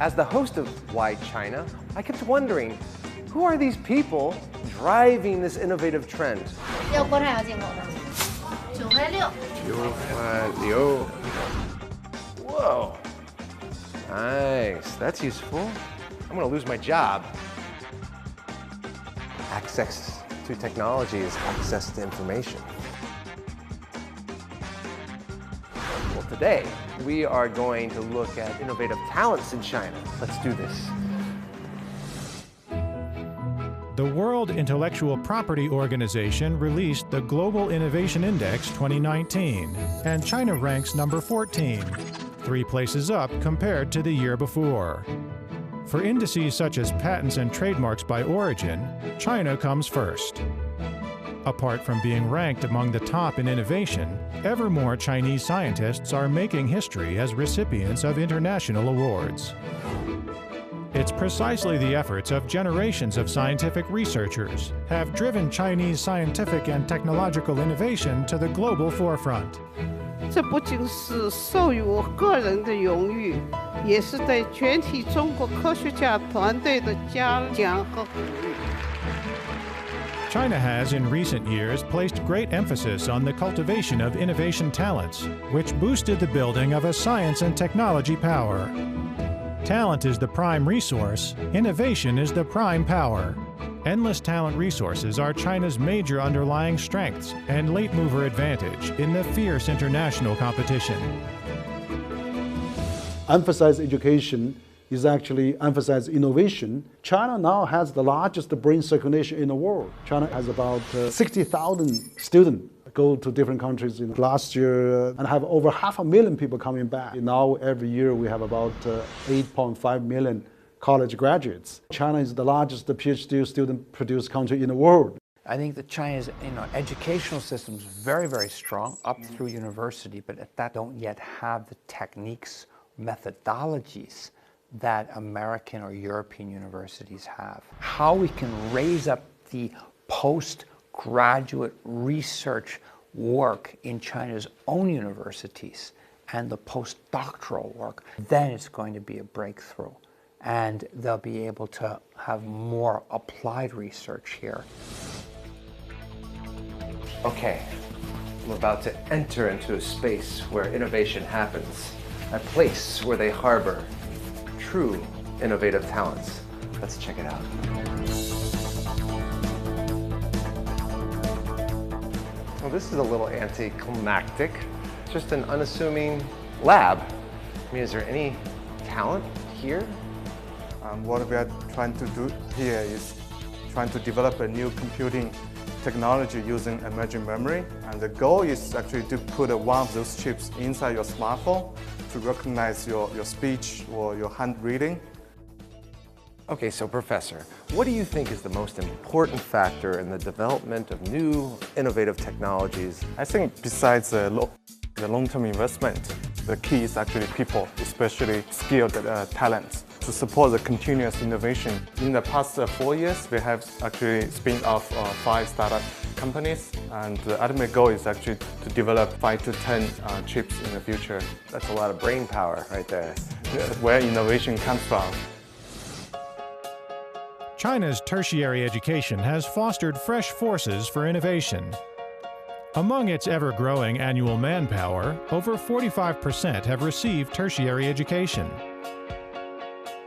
As the host of Why China, I kept wondering, who are these people driving this innovative trend? 要国产要进口的，9.6。9.6. Whoa. Nice. That's useful. I'm going to lose my job. Access to technology is access to information. Well, today we are going to look at innovative talents in China. Let's do this. The World Intellectual Property Organization released the Global Innovation Index 2019, and China ranks number 14, 3 places up compared to the year before. For indices such as patents and trademarks by origin, China comes first. Apart from being ranked among the top in innovation, ever more Chinese scientists are making history as recipients of international awards. It's precisely the efforts of generations of scientific researchers have driven Chinese scientific and technological innovation to the global forefront. 这不仅是授予我个人的荣誉，也是对全体中国科学家团队的嘉奖和鼓励。 China has in recent years placed great emphasis on the cultivation of innovation talents, which boosted the building of a science and technology power. Talent is the prime resource, innovation is the prime power. Endless talent resources are China's major underlying strengths and late mover advantage in the fierce international competition. Emphasize education is actually emphasize innovation. China now has the largest brain circulation in the world. China has about 60,000 students go to different countries in last year and have over 500,000 people coming back. Now every year we have about 8.5 million college graduates. China is the largest PhD student produced country in the world. I think that China's educational system is very, very strong up through university, but that don't yet have the techniques, methodologies that American or European universities have. How we can raise up the postgraduate research work in China's own universities and the postdoctoral work, then it's going to be a breakthrough. And they'll be able to have more applied research here. Okay, I'm about to enter into a space where innovation happens, a place where they harbor true innovative talents. Let's check it out. Well, this is a little anticlimactic. Just an unassuming lab. I mean, is there any talent here? What we are trying to do here is trying to develop a new computing technology using emerging memory. And the goal is actually to put one of those chips inside your smartphone to recognize your speech or your hand reading. Okay, so Professor, what do you think is the most important factor in the development of new innovative technologies? I think besides the long-term investment, the key is actually people, especially skilled talents, to support the continuous innovation. In the past 4 years, we have actually spun off 5 startup companies, and the ultimate goal is actually to develop 5 to 10 chips in the future. That's a lot of brain power right there. That's where innovation comes from. China's tertiary education has fostered fresh forces for innovation. Among its ever-growing annual manpower, over 45% have received tertiary education.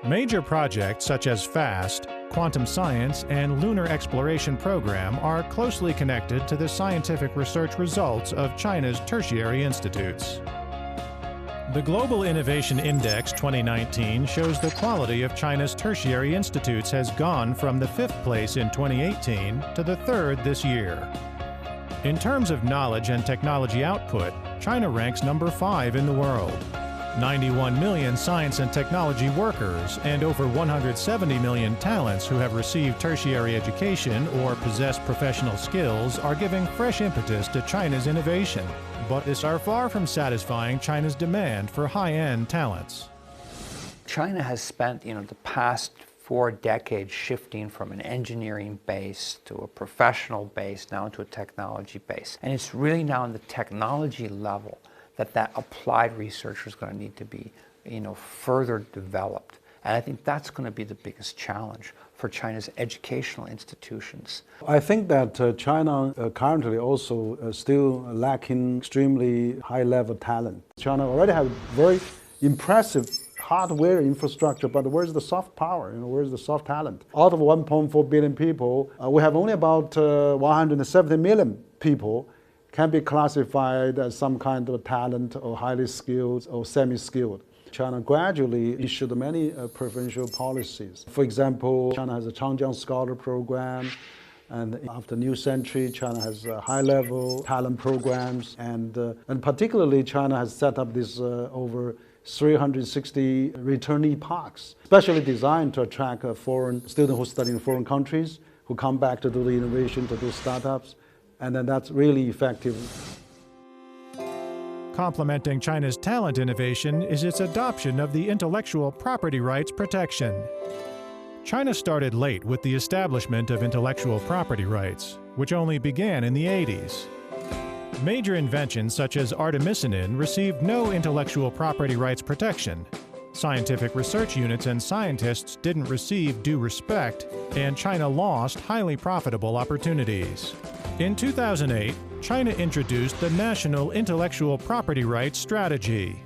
Major projects such as FAST, quantum science, and lunar exploration program are closely connected to the scientific research results of China's tertiary institutes. The Global Innovation Index 2019 shows the quality of China's tertiary institutes has gone from the 5th place in 2018 to the 3rd this year. In terms of knowledge and technology output, China ranks number 5 in the world. 91 million science and technology workers and over 170 million talents who have received tertiary education or possess professional skills are giving fresh impetus to China's innovation. But these are far from satisfying China's demand for high-end talents. China has spent, the past 4 decades shifting from an engineering base to a professional base, now to a technology base. And it's really now in the technology level that applied research is going to need to be, further developed. And I think that's going to be the biggest challenge for China's educational institutions. I think that China currently also still lacking extremely high-level talent. China already has very impressive hardware infrastructure, but where's the soft power? Where's the soft talent? Out of 1.4 billion people, we have only about 170 million people can be classified as some kind of talent or highly skilled or semi-skilled. China gradually issued many preferential policies. For example, China has a Changjiang Scholar Program, and after New Century, China has high-level talent programs, and particularly China has set up this over 360 returnee parks, specially designed to attract foreign students who study in foreign countries, who come back to do the innovation, to do startups, and then that's really effective. Complementing China's talent innovation is its adoption of the intellectual property rights protection. China started late with the establishment of intellectual property rights, which only began in the 80s. Major inventions such as artemisinin received no intellectual property rights protection. Scientific research units and scientists didn't receive due respect, and China lost highly profitable opportunities. In 2008, China introduced the National Intellectual Property Rights Strategy.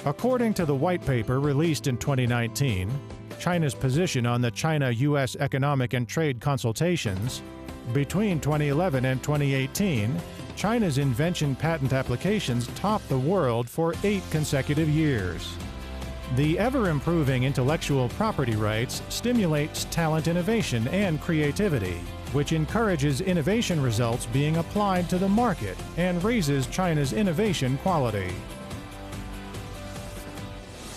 According to the white paper released in 2019, China's position on the China-U.S. Economic and Trade Consultations, between 2011 and 2018, China's invention patent applications topped the world for 8 consecutive years. The ever-improving intellectual property rights stimulates talent innovation and creativity, which encourages innovation results being applied to the market and raises China's innovation quality.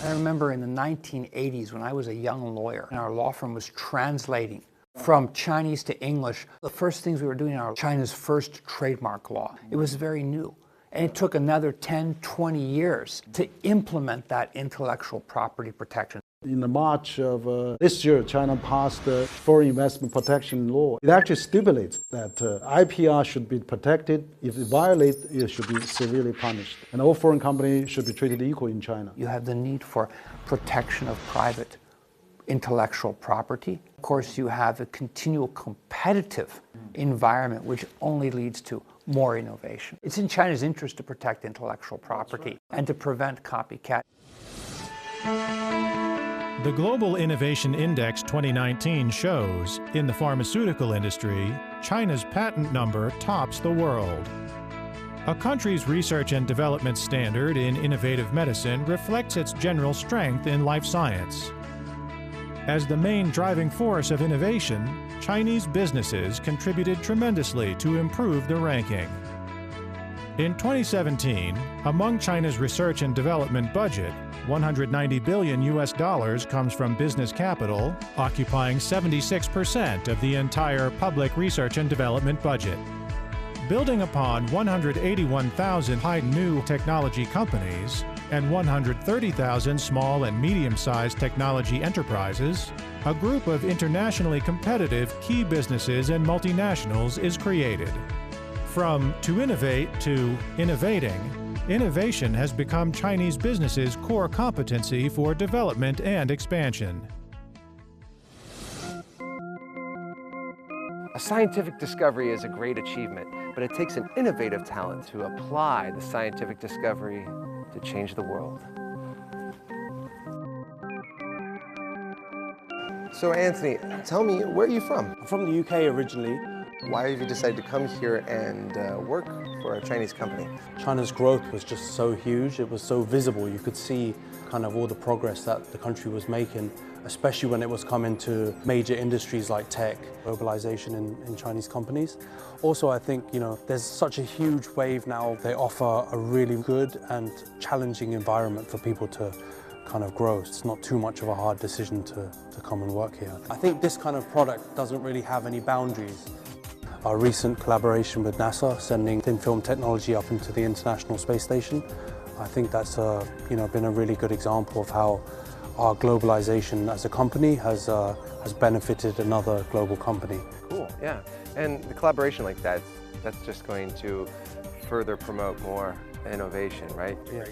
I remember in the 1980s when I was a young lawyer and our law firm was translating from Chinese to English. The first things we were doing are China's first trademark law. It was very new. And it took another 10, 20 years to implement that intellectual property protection. In the March of this year, China passed the Foreign Investment Protection Law. It actually stipulates that IPR should be protected. If it violates, it should be severely punished. And all foreign companies should be treated equal in China. You have the need for protection of private intellectual property. Of course, you have a continual competitive environment, which only leads to more innovation. It's in China's interest to protect intellectual property and to prevent copycat. The Global Innovation Index 2019 shows, in the pharmaceutical industry, China's patent number tops the world. A country's research and development standard in innovative medicine reflects its general strength in life science. As the main driving force of innovation, Chinese businesses contributed tremendously to improve the ranking. In 2017, among China's research and development budget, $190 billion comes from business capital, occupying 76% of the entire public research and development budget. Building upon 181,000 high new technology companies and 130,000 small and medium-sized technology enterprises, a group of internationally competitive key businesses and multinationals is created. From to innovate to innovating, innovation has become Chinese businesses' core competency for development and expansion. A scientific discovery is a great achievement, but it takes an innovative talent to apply the scientific discovery to change the world. So Anthony, tell me, where are you from? I'm from the UK originally. Why have you decided to come here and work for a Chinese company? China's growth was just so huge, it was so visible. You could see kind of all the progress that the country was making, especially when it was coming to major industries like tech, globalization in Chinese companies. Also, I think, there's such a huge wave now. They offer a really good and challenging environment for people to kind of grow. It's not too much of a hard decision to come and work here. I think this kind of product doesn't really have any boundaries. Our recent collaboration with NASA, sending thin film technology up into the International Space Station, I think that's been a really good example of how our globalization as a company has benefited another global company. Cool, yeah. And the collaboration like that, that's just going to further promote more innovation, right? Yeah.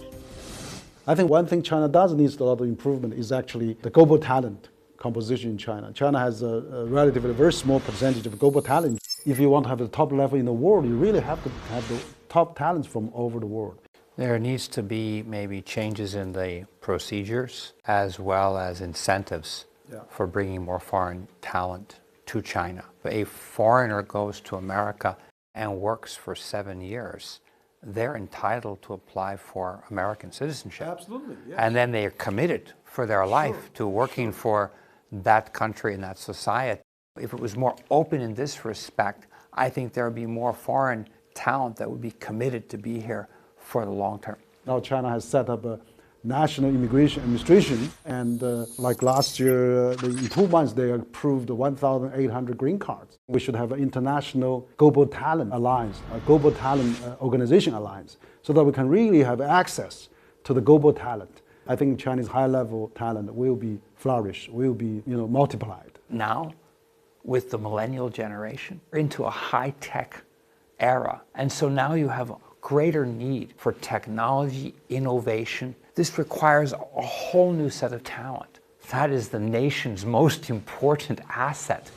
I think one thing China does need a lot of improvement is actually the global talent composition in China. China has a relatively very small percentage of global talent. If you want to have the top level in the world, you really have to have the top talents from all over the world. There needs to be maybe changes in the procedures as well as incentives for bringing more foreign talent to China. If a foreigner goes to America and works for 7 years, they're entitled to apply for American citizenship. Absolutely, yes. And then they are committed for their life to working for that country and that society. If it was more open in this respect, I think there would be more foreign talent that would be committed to be here for the long term. Now China has set up a national immigration administration, and like last year, in 2 months, they approved 1,800 green cards. We should have an international global talent alliance, a global talent organization alliance, so that we can really have access to the global talent. I think Chinese high-level talent will be flourish, will be multiplied. Now, with the millennial generation, we're into a high-tech era, and so now you have a greater need for technology, innovation. This requires a whole new set of talent. That is the nation's most important asset.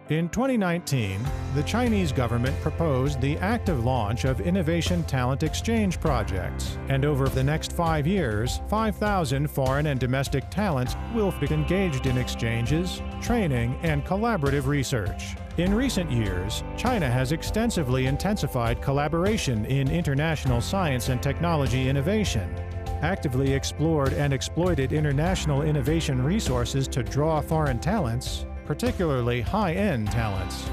In 2019, the Chinese government proposed the active launch of innovation talent exchange projects, and over the next 5 years, 5,000 foreign and domestic talents will be engaged in exchanges, training, and collaborative research. In recent years, China has extensively intensified collaboration in international science and technology innovation, actively explored and exploited international innovation resources to draw foreign talents, particularly high-end talents.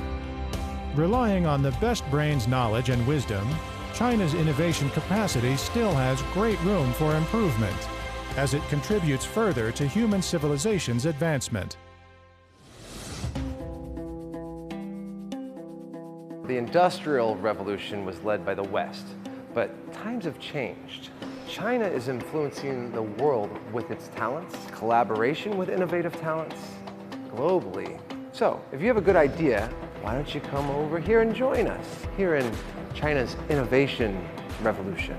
Relying on the best brains' knowledge and wisdom, China's innovation capacity still has great room for improvement, as it contributes further to human civilization's advancement. The Industrial Revolution was led by the West, but times have changed. China is influencing the world with its talents, collaboration with innovative talents, globally. So, if you have a good idea, why don't you come over here and join us here in China's Innovation Revolution?